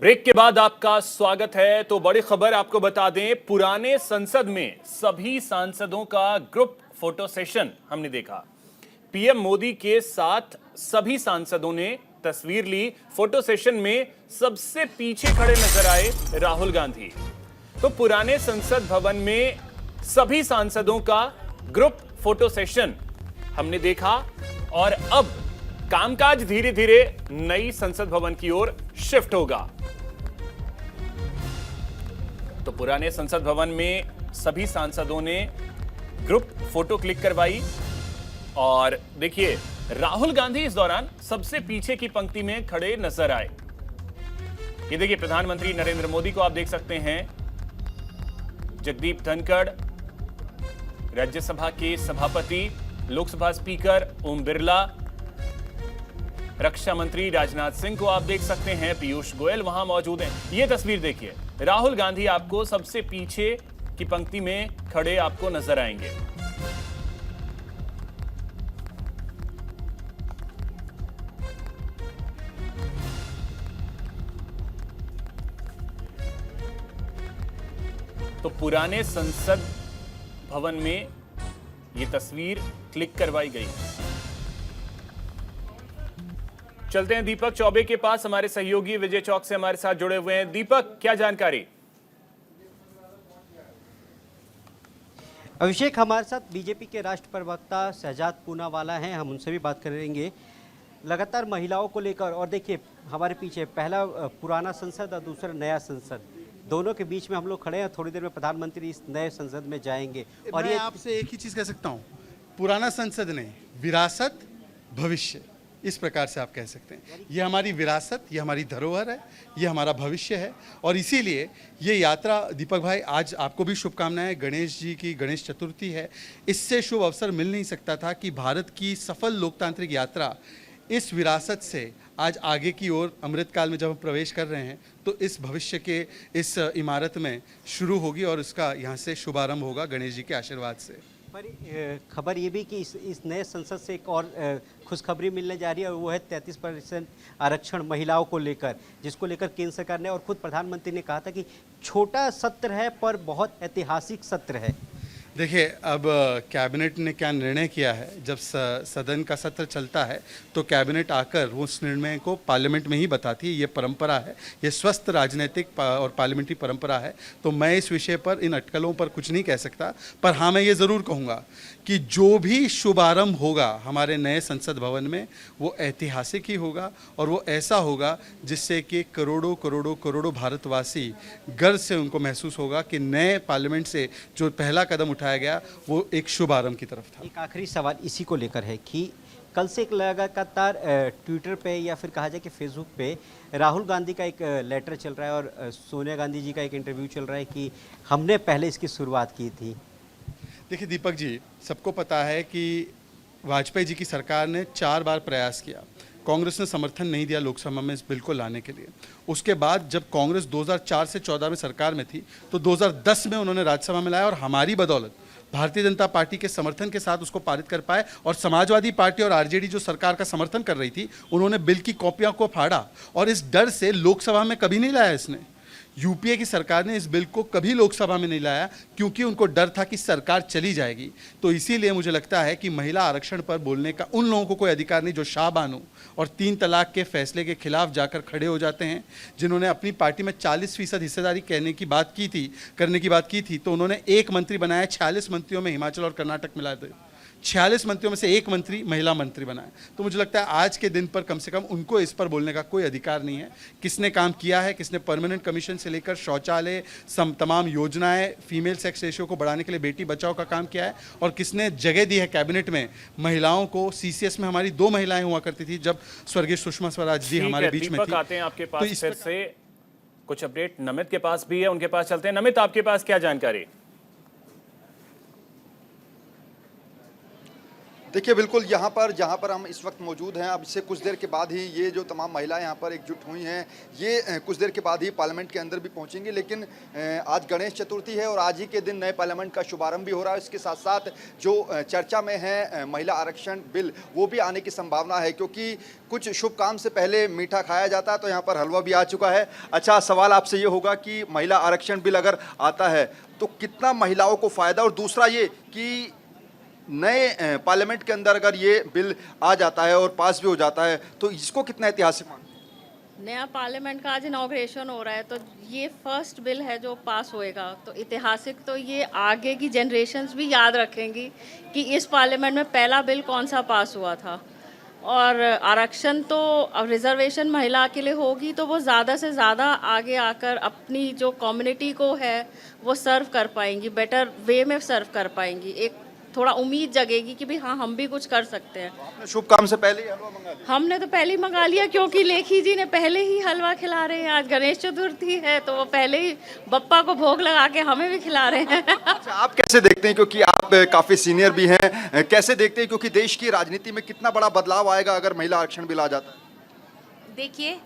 Break के बाद आपका स्वागत है। तो बड़ी खबर आपको बता दें, पुराने संसद में सभी सांसदों का ग्रुप फोटो सेशन हमने देखा। पीएम मोदी के साथ सभी सांसदों ने तस्वीर ली। फोटो सेशन में सबसे पीछे खड़े नजर आए राहुल गांधी। तो पुराने संसद भवन में सभी सांसदों का ग्रुप फोटो सेशन हमने देखा और अब कामकाज धीरे धीरे नई संसद भवन की ओर शिफ्ट होगा। तो पुराने संसद भवन में सभी सांसदों ने ग्रुप फोटो क्लिक करवाई और देखिए राहुल गांधी इस दौरान सबसे पीछे की पंक्ति में खड़े नजर आए। ये देखिए प्रधानमंत्री नरेंद्र मोदी को आप देख सकते हैं, जगदीप धनखड़, राज्यसभा के सभापति, लोकसभा स्पीकर ओम बिरला, रक्षा मंत्री राजनाथ सिंह को आप देख सकते हैं, पीयूष गोयल वहां मौजूद हैं। ये तस्वीर देखिए, राहुल गांधी आपको सबसे पीछे की पंक्ति में खड़े आपको नजर आएंगे। तो पुराने संसद भवन में ये तस्वीर क्लिक करवाई गई। चलते हैं दीपक चौबे के पास, हमारे सहयोगी विजय चौक से हमारे साथ जुड़े हुए हैं। दीपक, क्या जानकारी? अभिषेक, हमारे साथ बीजेपी के राष्ट्रीय प्रवक्ता शहजाद पूनावाला हैं, हम उनसे भी बात करेंगे लगातार महिलाओं को लेकर। और देखिए हमारे पीछे पहला पुराना संसद और दूसरा नया संसद, दोनों के बीच में हम लोग खड़े हैं। थोड़ी देर में प्रधानमंत्री इस नए संसद में जाएंगे। और मैं आपसे एक ही चीज कह सकता हूँ, पुराना संसद नहीं, विरासत भविष्य, इस प्रकार से आप कह सकते हैं। ये हमारी विरासत, ये हमारी धरोहर है, ये हमारा भविष्य है। और इसीलिए ये यात्रा, दीपक भाई, आज आपको भी शुभकामनाएं। गणेश जी की गणेश चतुर्थी है। इससे शुभ अवसर मिल नहीं सकता था कि भारत की सफल लोकतांत्रिक यात्रा इस विरासत से आज आगे की ओर अमृतकाल में जब हम प्रवेश कर रहे हैं तो इस भविष्य के इस इमारत में शुरू होगी और इसका यहाँ से शुभारंभ होगा गणेश जी के आशीर्वाद से। पर खबर ये भी कि इस नए संसद से एक और खुशखबरी मिलने जा रही है, और वो है 33% आरक्षण महिलाओं को लेकर, जिसको लेकर केंद्र सरकार ने और खुद प्रधानमंत्री ने कहा था कि छोटा सत्र है पर बहुत ऐतिहासिक सत्र है। देखिए, अब कैबिनेट ने क्या निर्णय किया है, जब सदन का सत्र चलता है तो कैबिनेट आकर उस निर्णय को पार्लियामेंट में ही बताती है। ये परंपरा है, ये स्वस्थ राजनीतिक और पार्लियामेंट्री परंपरा है। तो मैं इस विषय पर, इन अटकलों पर कुछ नहीं कह सकता। पर हाँ, मैं ये ज़रूर कहूँगा कि जो भी शुभारंभ होगा हमारे नए संसद भवन में, वो ऐतिहासिक ही होगा और वो ऐसा होगा जिससे कि करोड़ों करोड़ों करोड़ों भारतवासी गर्व से उनको महसूस होगा कि नए पार्लियामेंट से जो पहला कदम उठाया गया वो एक शुभारंभ की तरफ था। एक आखिरी सवाल इसी को लेकर है कि कल से एक लगातार ट्विटर पे या फिर कहा जाए कि फेसबुक पे राहुल गांधी का एक लेटर चल रहा है और सोनिया गांधी जी का एक इंटरव्यू चल रहा है कि हमने पहले इसकी शुरुआत की थी। देखिए दीपक जी, सबको पता है कि वाजपेयी जी की सरकार ने 4 बार प्रयास किया, कांग्रेस ने समर्थन नहीं दिया लोकसभा में इस बिल को लाने के लिए। उसके बाद जब कांग्रेस 2004 से 14 में सरकार में थी तो 2010 में उन्होंने राज्यसभा में लाया और हमारी बदौलत भारतीय जनता पार्टी के समर्थन के साथ उसको पारित कर पाए। और समाजवादी पार्टी और आरजेडी जो सरकार का समर्थन कर रही थी, उन्होंने बिल की कॉपियों को फाड़ा और इस डर से लोकसभा में कभी नहीं लाया इसने। यूपीए की सरकार ने इस बिल को कभी लोकसभा में नहीं लाया क्योंकि उनको डर था कि सरकार चली जाएगी। तो इसीलिए मुझे लगता है कि महिला आरक्षण पर बोलने का उन लोगों को कोई अधिकार नहीं जो शाहबानो और 3 तलाक के फैसले के खिलाफ जाकर खड़े हो जाते हैं, जिन्होंने अपनी पार्टी में 40% हिस्सेदारी करने की बात की थी। तो उन्होंने एक मंत्री बनाया, 46 मंत्रियों में हिमाचल और कर्नाटक मिला दे, 46 मंत्रियों में से एक मंत्री महिला मंत्री बनाए। तो मुझे लगता है आज के दिन पर कम से कम उनको इस पर बोलने का कोई अधिकार नहीं है। किसने काम किया है, किसने परमानेंट कमीशन से लेकर शौचालय, तमाम योजनाएं, फीमेल सेक्स रेशियो को बढ़ाने के लिए बेटी बचाओ का काम किया है, और किसने जगह दी है कैबिनेट में महिलाओं को। सीसीएस में हमारी 2 महिलाएं हुआ करती थी जब स्वर्गीय सुषमा स्वराज जी हमारे बीच में थी। आते हैं आपके पास फिर से कुछ अपडेट नमित के पास भी है, उनके पास चलते हैं। नमित, आपके पास क्या जानकारी? देखिए बिल्कुल यहाँ पर जहाँ पर हम इस वक्त मौजूद हैं, अब इससे कुछ देर के बाद ही ये जो तमाम महिलाएं यहाँ पर एकजुट हुई हैं, ये कुछ देर के बाद ही पार्लियामेंट के अंदर भी पहुँचेंगी। लेकिन आज गणेश चतुर्थी है और आज ही के दिन नए पार्लियामेंट का शुभारंभ भी हो रहा है। इसके साथ साथ जो चर्चा में है महिला आरक्षण बिल, वो भी आने की संभावना है, क्योंकि कुछ शुभ काम से पहले मीठा खाया जाता है, तो यहाँ पर हलवा भी आ चुका है। अच्छा, सवाल आपसे ये होगा कि महिला आरक्षण बिल अगर आता है तो कितना महिलाओं को फ़ायदा, और दूसरा ये कि नए पार्लियामेंट के अंदर अगर ये बिल आ जाता है और पास भी हो जाता है तो इसको कितना ऐतिहासिक मानते हैं? नया पार्लियामेंट का आज इनॉग्रेशन हो रहा है, तो ये फर्स्ट बिल है जो पास होएगा, तो ऐतिहासिक, तो ये आगे की जनरेशन्स भी याद रखेंगी कि इस पार्लियामेंट में पहला बिल कौन सा पास हुआ था। और आरक्षण तो अब रिजर्वेशन महिला के लिए होगी तो वो ज़्यादा से ज़्यादा आगे आकर अपनी जो कम्युनिटी को है वो सर्व कर पाएंगी, बेटर वे में सर्व कर पाएंगी। एक थोड़ा उम्मीद जगेगी कि भाई हाँ, हम भी कुछ कर सकते हैं। आपने शुभ काम से पहले ही हलवा मंगा लिया? हमने तो पहले ही मंगा लिया, क्योंकि लेखी जी ने पहले ही हलवा खिला रहे हैं। आज गणेश चतुर्थी है तो वो पहले ही बप्पा को भोग लगा के हमें भी खिला रहे हैं। अच्छा, आप कैसे देखते हैं, क्योंकि आप काफ़ी सीनियर भी हैं, कैसे देखते हैं, क्योंकि देश की राजनीति में कितना बड़ा बदलाव आएगा अगर महिला आरक्षण बिल आ जाता है? देखिए,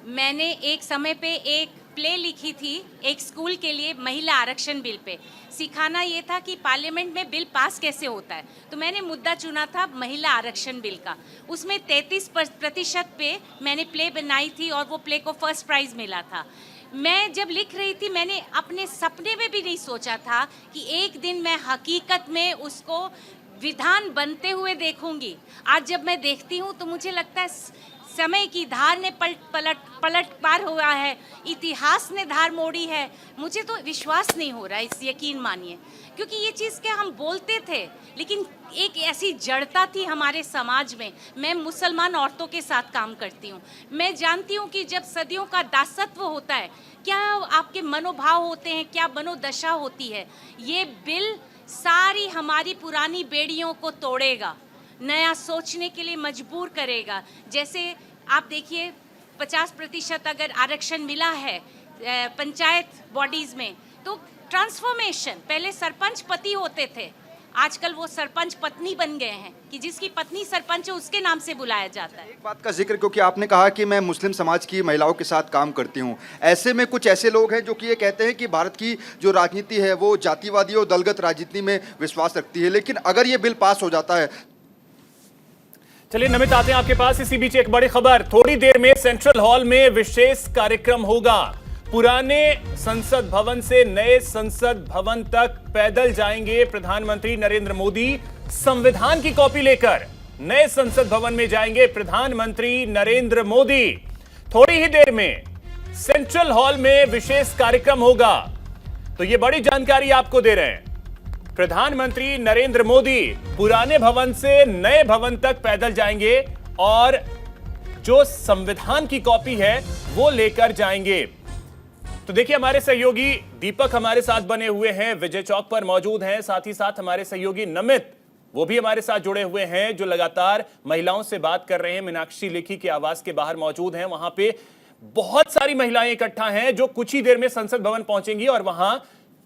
मैंने एक समय पे एक प्ले लिखी थी एक स्कूल के लिए महिला आरक्षण बिल पे। सिखाना ये था कि पार्लियामेंट में बिल पास कैसे होता है, तो मैंने मुद्दा चुना था महिला आरक्षण बिल का। उसमें 33% पे मैंने प्ले बनाई थी और वो प्ले को फर्स्ट प्राइज़ मिला था। मैं जब लिख रही थी, मैंने अपने सपने में भी नहीं सोचा था कि एक दिन मैं हकीकत में उसको विधान बनते हुए देखूंगी। आज जब मैं देखती हूँ तो मुझे लगता है समय की धार ने पलट पार हुआ है, इतिहास ने धार मोड़ी है। मुझे तो विश्वास नहीं हो रहा है, इस यकीन मानिए, क्योंकि ये चीज़ के हम बोलते थे लेकिन एक ऐसी जड़ता थी हमारे समाज में। मैं मुसलमान औरतों के साथ काम करती हूँ, मैं जानती हूँ कि जब सदियों का दासत्व होता है, क्या आपके मनोभाव होते हैं, क्या मनोदशा होती है। ये बिल सारी हमारी पुरानी बेड़ियों को तोड़ेगा, नया सोचने के लिए मजबूर करेगा। जैसे आप देखिए, 50% अगर आरक्षण मिला है पंचायत बॉडीज़ में, तो ट्रांसफॉर्मेशन, पहले सरपंच पति होते थे, आजकल वो सरपंच पत्नी बन गए हैं कि जिसकी पत्नी सरपंच है उसके नाम से बुलाया जाता है। एक बात का जिक्र, क्योंकि आपने कहा कि मैं मुस्लिम समाज की महिलाओं के साथ काम करती हूँ, ऐसे में कुछ ऐसे लोग हैं जो कि ये कहते हैं कि भारत की जो राजनीति है वो जातिवादी और दलगत राजनीति में विश्वास रखती है, लेकिन अगर ये बिल पास हो जाता है। चलिए नमित, आते हैं आपके पास। इसी बीच एक बड़ी खबर, थोड़ी देर में सेंट्रल हॉल में विशेष कार्यक्रम होगा। पुराने संसद भवन से नए संसद भवन तक पैदल जाएंगे प्रधानमंत्री नरेंद्र मोदी। संविधान की कॉपी लेकर नए संसद भवन में जाएंगे प्रधानमंत्री नरेंद्र मोदी। थोड़ी ही देर में सेंट्रल हॉल में विशेष कार्यक्रम होगा, तो यह बड़ी जानकारी आपको दे रहे हैं। प्रधानमंत्री नरेंद्र मोदी पुराने भवन से नए भवन तक पैदल जाएंगे और जो संविधान की कॉपी है वो लेकर जाएंगे। तो देखिए, हमारे सहयोगी दीपक हमारे साथ बने हुए हैं, विजय चौक पर मौजूद हैं। साथ ही साथ हमारे सहयोगी नमित, वो भी हमारे साथ जुड़े हुए हैं, जो लगातार महिलाओं से बात कर रहे हैं। मीनाक्षी लेखी के आवास के बाहर मौजूद हैं। वहां पे बहुत सारी महिलाएं इकट्ठा हैं जो कुछ ही देर में संसद भवन पहुंचेंगी और वहां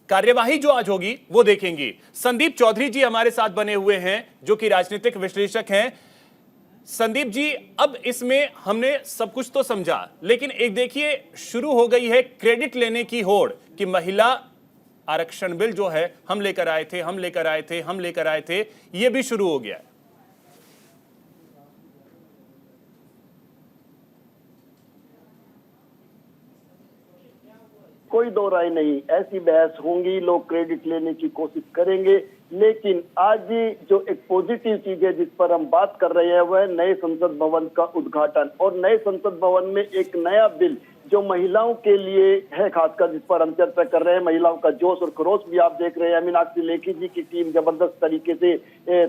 कार्यवाही जो आज होगी वो देखेंगी। संदीप चौधरी जी हमारे साथ बने हुए हैं, जो कि राजनीतिक विश्लेषक हैं। संदीप जी, अब इसमें हमने सब कुछ तो समझा, लेकिन एक देखिए, शुरू हो गई है क्रेडिट लेने की होड़ कि महिला आरक्षण बिल जो है हम लेकर आए थे, हम लेकर आए थे, हम लेकर आए थे, ये भी शुरू हो गया है। कोई दो राय नहीं, ऐसी बहस होंगी, लोग क्रेडिट लेने की कोशिश करेंगे, लेकिन आज जो एक पॉजिटिव चीज है जिस पर हम बात कर रहे हैं वह नए संसद भवन का उद्घाटन। और नए संसद भवन में एक नया बिल जो महिलाओं के लिए है, खासकर जिस पर हम चर्चा कर रहे हैं, महिलाओं का जोश और खरोश भी आप देख रहे हैं। मीनाक्षी लेखी जी की टीम जबरदस्त तरीके से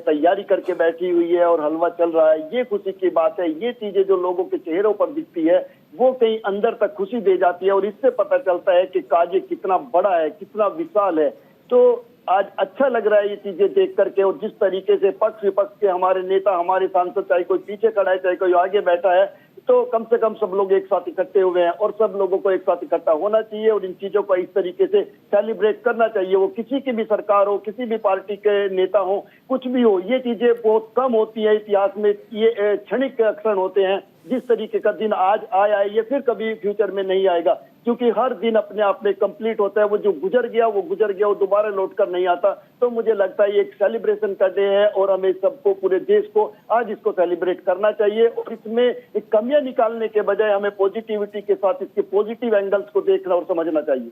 तैयारी करके बैठी हुई है और हलवा चल रहा है। ये खुशी की बात है। ये चीजें जो लोगों के चेहरों पर दिखती है वो कहीं अंदर तक खुशी दे जाती है और इससे पता चलता है कि कार्य कितना बड़ा है, कितना विशाल है। तो आज अच्छा लग रहा है ये चीजें देख करके, और जिस तरीके से पक्ष विपक्ष के हमारे नेता, हमारे सांसद, चाहे कोई पीछे खड़ा है चाहे कोई आगे बैठा है, तो कम से कम सब लोग एक साथ इकट्ठे हुए हैं और सब लोगों को एक साथ इकट्ठा होना चाहिए और इन चीजों को इस तरीके से सेलिब्रेट करना चाहिए। वो किसी की भी सरकार हो, किसी भी पार्टी के नेता हो, कुछ भी हो, ये चीजें बहुत कम होती है इतिहास में। ये क्षणिक क्षण होते हैं। जिस तरीके का दिन आज आया है ये फिर कभी फ्यूचर में नहीं आएगा, क्योंकि हर दिन अपने आप में कंप्लीट होता है। वो जो गुजर गया वो गुजर गया, वो दोबारा लौट कर नहीं आता। तो मुझे लगता है ये एक सेलिब्रेशन का डे है और हमें सबको, पूरे देश को आज इसको सेलिब्रेट करना चाहिए और इसमें एक कमियां निकालने के बजाय हमें पॉजिटिविटी के साथ इसके पॉजिटिव एंगल्स को देखना और समझना चाहिए।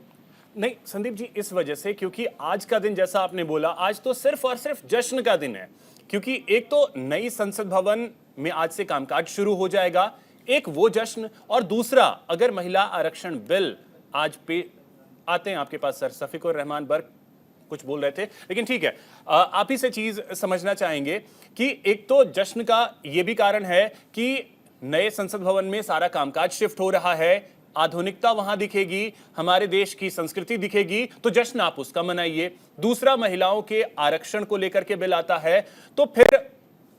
नहीं संदीप जी, इस वजह से क्योंकि आज का दिन जैसा आपने बोला, आज तो सिर्फ और सिर्फ जश्न का दिन है, क्योंकि एक तो नई संसद भवन में आज से कामकाज शुरू हो जाएगा, एक वो जश्न, और दूसरा अगर महिला आरक्षण बिल आज पे आते हैं आपके पास सर सफीकुर रहमान बर्क कुछ बोल रहे थे, लेकिन ठीक है, आप ही से चीज समझना चाहेंगे कि एक तो जश्न का ये भी कारण है कि नए संसद भवन में सारा कामकाज शिफ्ट हो रहा है, आधुनिकता वहां दिखेगी, हमारे देश की संस्कृति दिखेगी, तो जश्न आप उसका मनाइए। दूसरा, महिलाओं के आरक्षण को लेकर के बिल आता है तो फिर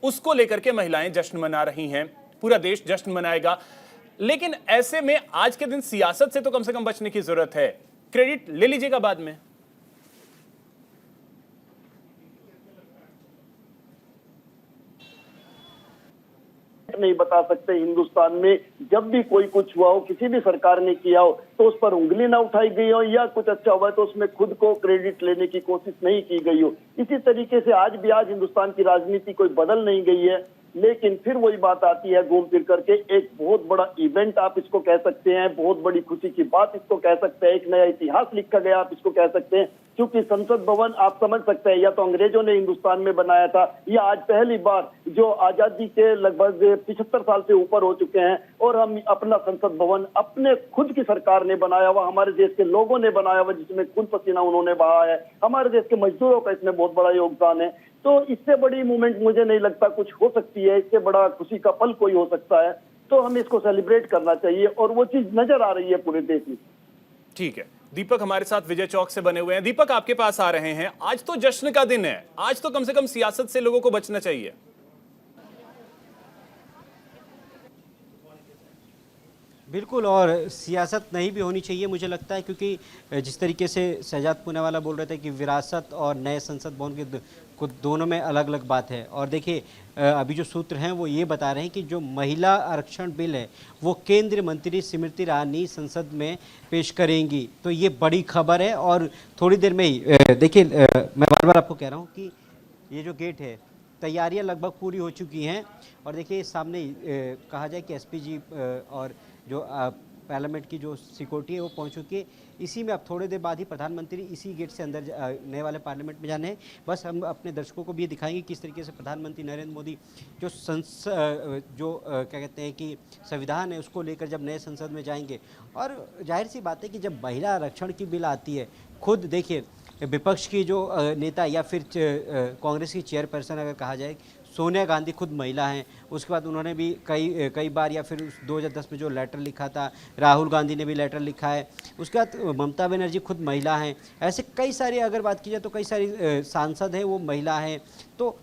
उसको लेकर के महिलाएं जश्न मना रही हैं, पूरा देश जश्न मनाएगा। लेकिन ऐसे में आज के दिन सियासत से तो कम से कम बचने की जरूरत है। क्रेडिट ले लीजिएगा बाद में। नहीं बता सकते हिंदुस्तान में जब भी कोई कुछ हुआ हो, किसी भी सरकार ने किया हो, तो उस पर उंगली ना उठाई गई हो, या कुछ अच्छा हुआ है तो उसमें खुद को क्रेडिट लेने की कोशिश नहीं की गई हो। इसी तरीके से आज भी आज हिंदुस्तान की राजनीति कोई बदल नहीं गई है, लेकिन फिर वही बात आती है घूम फिर करके। एक बहुत बड़ा इवेंट आप इसको कह सकते हैं, बहुत बड़ी खुशी की बात इसको कह सकते हैं, एक नया इतिहास लिखा गया आप इसको कह सकते हैं, क्योंकि संसद भवन आप समझ सकते हैं या तो अंग्रेजों ने हिंदुस्तान में बनाया था, या आज पहली बार जो आजादी के लगभग 75 साल से ऊपर हो चुके हैं और हम अपना संसद भवन अपने खुद की सरकार ने बनाया हुआ, हमारे देश के लोगों ने बनाया हुआ, जिसमें खून पसीना उन्होंने बहा है, हमारे देश के मजदूरों का इसमें बहुत बड़ा योगदान है। तो इससे बड़ी मूवमेंट मुझे नहीं लगता कुछ हो सकती है, इससे बड़ा खुशी का पल कोई हो सकता है। तो हमें इसको सेलिब्रेट करना चाहिए और वो चीज नजर आ रही है पूरे देश में। ठीक है, दीपक हमारे साथ विजय चौक से बने हुए हैं। दीपक आपके पास आ रहे हैं। आज तो जश्न का दिन है, आज तो कम से कम सियासत से लोगों को बचना चाहिए। बिल्कुल, और सियासत नहीं भी होनी चाहिए मुझे लगता है, क्योंकि जिस तरीके से शहजाद पूनावाला बोल रहे थे कि विरासत और नए संसद भवन के को दोनों में अलग अलग बात है। और देखिए अभी जो सूत्र हैं वो ये बता रहे हैं कि जो महिला आरक्षण बिल है वो केंद्रीय मंत्री स्मृति ईरानी संसद में पेश करेंगी, तो ये बड़ी खबर है। और थोड़ी देर में ही देखिए मैं बार बार आपको कह रहा हूँ कि ये जो गेट है, तैयारियां लगभग पूरी हो चुकी हैं। और देखिए सामने कहा जाए कि एसपी जी और जो पार्लियामेंट की जो सिक्योरिटी है वो पहुंच चुकी है। इसी में अब थोड़ी देर बाद ही प्रधानमंत्री इसी गेट से अंदर नए वाले पार्लियामेंट में जाने हैं। बस हम अपने दर्शकों को भी ये दिखाएंगे किस तरीके से प्रधानमंत्री नरेंद्र मोदी जो क्या कहते हैं कि संविधान है उसको लेकर जब नए संसद में जाएंगे। और जाहिर सी बात है कि जब महिला आरक्षण की बिल आती है, खुद देखिए विपक्ष की जो नेता या फिर कांग्रेस की चेयरपर्सन अगर कहा जाए, सोनिया गांधी खुद महिला हैं। उसके बाद उन्होंने भी कई बार, या फिर 2010 में जो लेटर लिखा था, राहुल गांधी ने भी लेटर लिखा है। उसके बाद ममता बनर्जी खुद महिला हैं। ऐसे कई सारे अगर बात की जाए तो कई सारी सांसद हैं वो महिला हैं। तो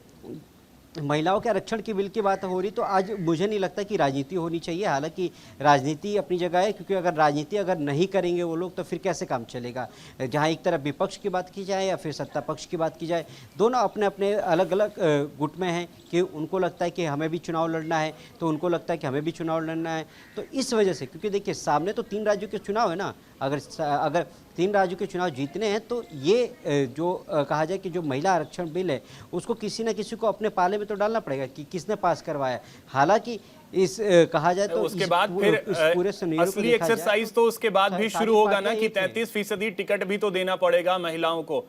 महिलाओं के आरक्षण की बिल की बात हो रही, तो आज मुझे नहीं लगता कि राजनीति होनी चाहिए। हालांकि राजनीति अपनी जगह है, क्योंकि अगर राजनीति अगर नहीं करेंगे वो लोग तो फिर कैसे काम चलेगा। जहां एक तरफ विपक्ष की बात की जाए या फिर सत्ता पक्ष की बात की जाए, दोनों अपने अपने अलग अलग गुट में हैं कि उनको लगता है कि हमें भी चुनाव लड़ना है, तो उनको लगता है कि हमें भी चुनाव लड़ना है। तो इस वजह से, क्योंकि देखिए सामने तो 3 राज्यों के चुनाव है ना, अगर 3 राज्यों के चुनाव जीतने हैं तो ये जो कहा जाए कि जो महिला आरक्षण बिल है उसको किसी न किसी को अपने पाले में तो डालना पड़ेगा कि किसने पास करवाया। हालांकि इस कहा जाए तो उसके बाद फिर पूरे असली एक्सरसाइज तो उसके बाद भी शुरू होगा ना कि 33% टिकट भी तो देना पड़ेगा महिलाओं को।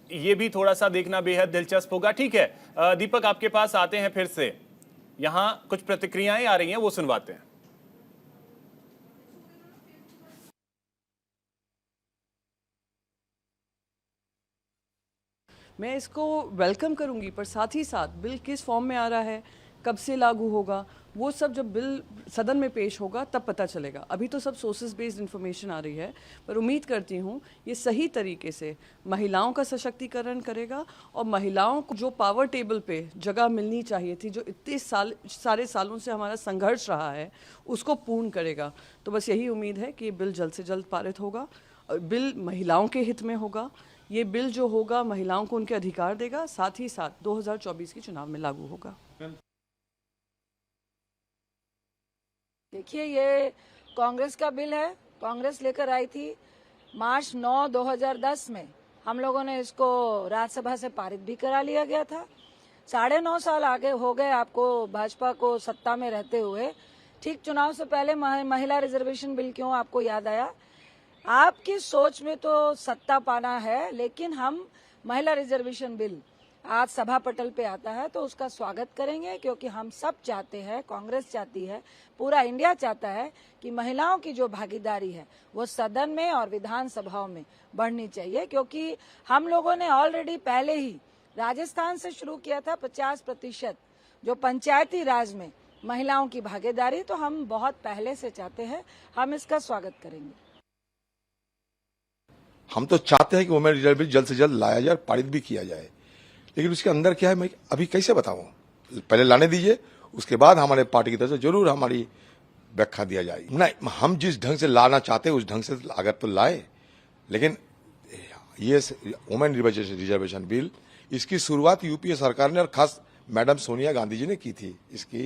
ये भी थोड़ा सा देखना बेहद दिलचस्प होगा। ठीक है दीपक, आपके पास आते हैं फिर से। यहाँ कुछ प्रतिक्रियाएं आ रही हैं, वो सुनवाते हैं। मैं इसको वेलकम करूंगी, पर साथ ही साथ बिल किस फॉर्म में आ रहा है, कब से लागू होगा, वो सब जब बिल सदन में पेश होगा तब पता चलेगा। अभी तो सब सोर्सेज बेस्ड इन्फॉर्मेशन आ रही है, पर उम्मीद करती हूँ ये सही तरीके से महिलाओं का सशक्तिकरण करेगा और महिलाओं को जो पावर टेबल पे जगह मिलनी चाहिए थी, जो इतने सारे सालों से हमारा संघर्ष रहा है, उसको पूर्ण करेगा। तो बस यही उम्मीद है कि ये बिल जल्द से जल्द पारित होगा। बिल महिलाओं के हित में होगा। ये बिल जो होगा महिलाओं को उनके अधिकार देगा, साथ ही साथ 2024 के चुनाव में लागू होगा। देखिए, ये कांग्रेस का बिल है। कांग्रेस लेकर आई थी मार्च 9, 2010 में। हम लोगों ने इसको राज्यसभा से पारित भी करा लिया गया था। 9.5 साल आगे हो गए आपको भाजपा को सत्ता में रहते हुए। ठीक चुनाव से पहले महिला रिजर्वेशन बिल क्यों आपको याद आया? आपकी सोच में तो सत्ता पाना है, लेकिन हम महिला रिजर्वेशन बिल आज सभा पटल पे आता है तो उसका स्वागत करेंगे, क्योंकि हम सब चाहते हैं, कांग्रेस चाहती है, पूरा इंडिया चाहता है कि महिलाओं की जो भागीदारी है वो सदन में और विधानसभाओं में बढ़नी चाहिए। क्योंकि हम लोगों ने ऑलरेडी पहले ही राजस्थान से शुरू किया था 50% जो पंचायती राज में महिलाओं की भागीदारी, तो हम बहुत पहले से चाहते हैं, हम इसका स्वागत करेंगे। हम तो चाहते हैं कि वुमेन रिजर्व बिल जल्द से जल्द लाया जाए, पारित भी किया जाए, लेकिन उसके अंदर क्या है मैं अभी कैसे बताऊं? पहले लाने दीजिए, उसके बाद हमारे पार्टी की तरफ से जरूर हमारी व्याख्या दिया जाएगी। नहीं, हम जिस ढंग से लाना चाहते हैं उस ढंग से अगर तो लाए, लेकिन ये वुमेन रिजर्वेशन बिल इसकी शुरुआत यूपीए सरकार ने और खास मैडम सोनिया गांधी जी ने की थी, इसकी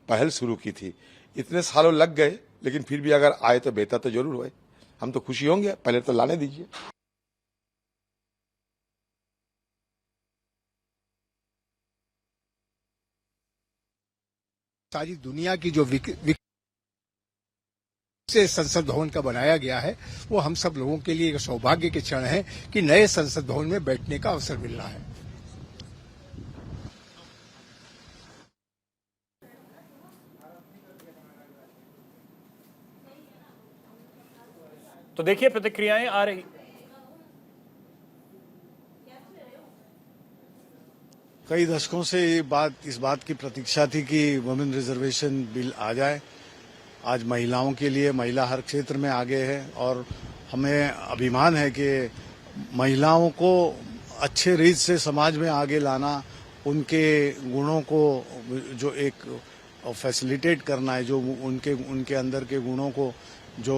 पहल शुरू की थी। इतने सालों लग गए, लेकिन फिर भी अगर आए तो बेहतर तो जरूर हुए। हम तो खुशी होंगे, पहले तो लाने दीजिए। सारी दुनिया की जो से संसद भवन का बनाया गया है, वो हम सब लोगों के लिए एक सौभाग्य के क्षण है कि नए संसद भवन में बैठने का अवसर मिल रहा है। तो देखिए प्रतिक्रियाएं आ रही। कई दशकों से इस बात की प्रतीक्षा थी कि वुमेन रिजर्वेशन बिल आ जाए। आज महिलाओं के लिए, महिला हर क्षेत्र में आगे है और हमें अभिमान है कि महिलाओं को अच्छे रीत से समाज में आगे लाना, उनके गुणों को जो एक फैसिलिटेट करना है, जो उनके अंदर के गुणों को, जो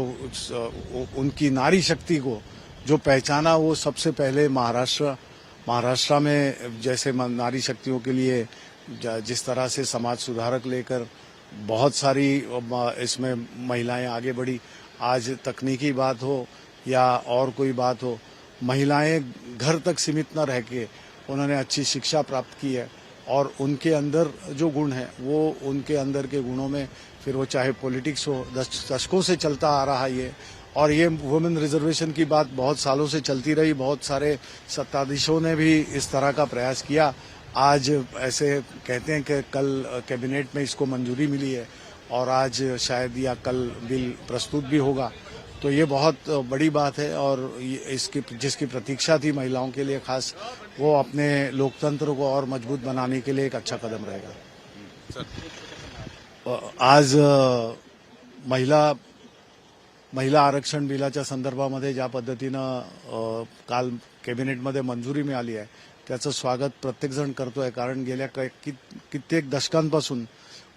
उनकी नारी शक्ति को जो पहचाना, वो सबसे पहले महाराष्ट्र में जैसे नारी शक्तियों के लिए जिस तरह से समाज सुधारक लेकर बहुत सारी इसमें महिलाएं आगे बढ़ी। आज तकनीकी बात हो या और कोई बात हो, महिलाएं घर तक सीमित न रह के उन्होंने अच्छी शिक्षा प्राप्त की है और उनके अंदर जो गुण है वो उनके अंदर के गुणों में, फिर वो चाहे पॉलिटिक्स हो, दशकों से चलता आ रहा है ये। और ये वुमेन रिजर्वेशन की बात बहुत सालों से चलती रही, बहुत सारे सत्ताधीशों ने भी इस तरह का प्रयास किया। आज ऐसे कहते हैं कि कल कैबिनेट में इसको मंजूरी मिली है और आज शायद या कल बिल प्रस्तुत भी होगा, तो ये बहुत बड़ी बात है और जिसकी प्रतीक्षा थी महिलाओं के लिए खास, वो अपने लोकतंत्र को और मजबूत बनाने के लिए एक अच्छा कदम रहेगा। आज महिला आरक्षण बिलाच्या संदर्भामध्ये ज्या पद्धतीनं काल कॅबिनेटमध्ये मंजुरी मिळाली आहे त्याचं स्वागत प्रत्येकजण करतोय, कारण गेल्या कित्येक दशकांपासून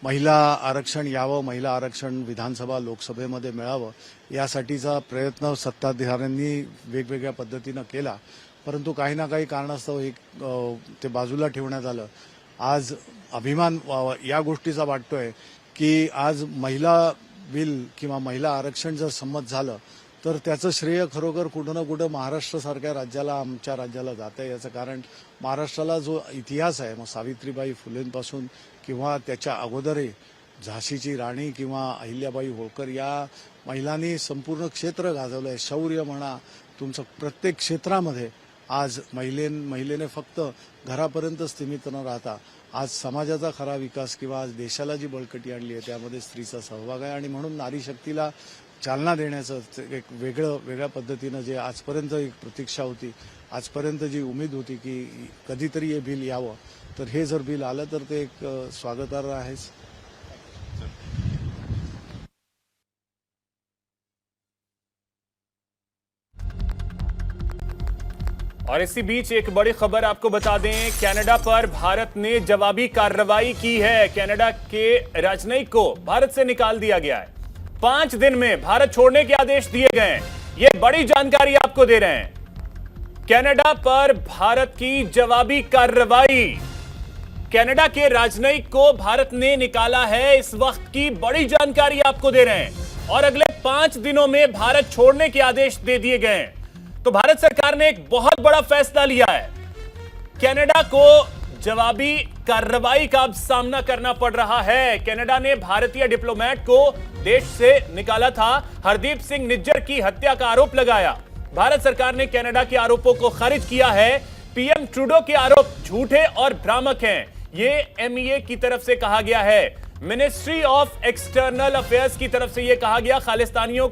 महिला आरक्षण यावं, महिला आरक्षण विधानसभा लोकसभेमध्ये मिळावं यासाठीचा प्रयत्न सत्ताधाऱ्यांनी वेगवेगळ्या पद्धतीनं केला, परंतु काही ना काही कारणास्तव ते बाजूला ठेवण्यात आलं। आज अभिमान या गोष्टीचा वाटतोय की आज महिला बिल किंवा महिला आरक्षण जर संमत झालं तर त्याचं श्रेय खरोखर कुठं ना कुठं महाराष्ट्रासारख्या राज्याला, आमच्या राज्याला जातं आहे। याचं कारण महाराष्ट्राला जो इतिहास आहे, मग सावित्रीबाई फुलेंपासून किंवा त्याच्या अगोदरही झाशीची राणी किंवा अहिल्याबाई होळकर या महिलांनी संपूर्ण क्षेत्र गाजवलं आहे। शौर्य म्हणा, तुमचं प्रत्येक क्षेत्रामध्ये आज महिलेने फक्त घरापर्यंत सीमित न राहता आज समाजाचा खरा विकास किंवा आज देशाला जी बळकटी आणली आहे त्यामध्ये स्त्रीचा सहभाग आहे आणि म्हणून नारी शक्तीला चालना देण्याचं एक वेगळ्या पद्धतीनं जे आजपर्यंत एक प्रतीक्षा होती, आजपर्यंत जी उमेद होती की कधीतरी हे बिल यावं, तर हे जर बिल आलं तर ते एक स्वागतार्ह आहेच. और इसी बीच एक बड़ी खबर आपको बता दें, कनाडा पर भारत ने जवाबी कार्रवाई की है. कनाडा के राजनयिक को भारत से निकाल दिया गया है. 5 दिन में भारत छोड़ने के आदेश दिए गए हैं. यह बड़ी जानकारी आपको दे रहे हैं. कनाडा पर भारत की जवाबी कार्रवाई. कनाडा के राजनयिक को भारत ने निकाला है. इस वक्त की बड़ी जानकारी आपको दे रहे हैं और अगले 5 दिनों में भारत छोड़ने के आदेश दे दिए गए हैं. तो भारत सरकार ने एक बहुत बड़ा फैसला लिया है. कनाडा को जवाबी कार्रवाई का अब सामना करना पड़ रहा है. कनाडा ने भारतीय डिप्लोमेट को देश से निकाला था. हरदीप सिंह निज्जर की हत्या का आरोप लगाया. भारत सरकार ने कनाडा के आरोपों को खारिज किया है. पीएम ट्रूडो के आरोप झूठे और भ्रामक हैं, ये एमईए की तरफ से कहा गया है. मिनिस्ट्री ऑफ एक्सटर्नल अफेयर्स की तरफ से यह कहा गया खालिस्तानियों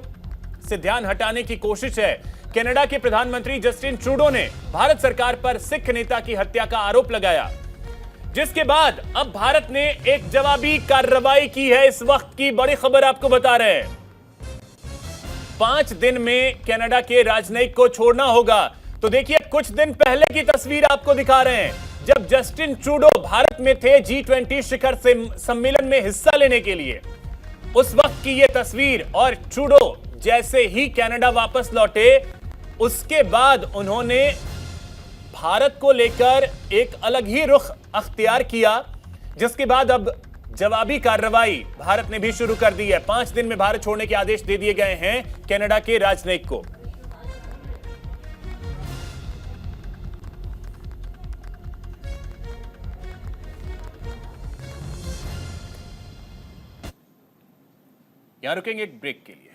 से ध्यान हटाने की कोशिश है. कनाडा के प्रधानमंत्री जस्टिन ट्रूडो ने भारत सरकार पर सिख नेता की हत्या का आरोप लगाया, जिसके बाद अब भारत ने एक जवाबी कार्रवाई की है. इस वक्त की बड़ी खबर आपको बता रहे हैं. 5 दिन में कनाडा के राजनयिक को छोड़ना होगा. तो देखिए, कुछ दिन पहले की तस्वीर आपको दिखा रहे हैं, जब जस्टिन ट्रूडो भारत में थे G20 शिखर सम्मेलन में हिस्सा लेने के लिए. उस वक्त की यह तस्वीर. और ट्रूडो जैसे ही कनाडा वापस लौटे, उसके बाद उन्होंने भारत को लेकर एक अलग ही रुख अख्तियार किया, जिसके बाद अब जवाबी कार्रवाई भारत ने भी शुरू कर दी है. 5 दिन में भारत छोड़ने के आदेश दे दिए गए हैं कनाडा के राजनयिक को. यहां रुकेंगे एक ब्रेक के लिए.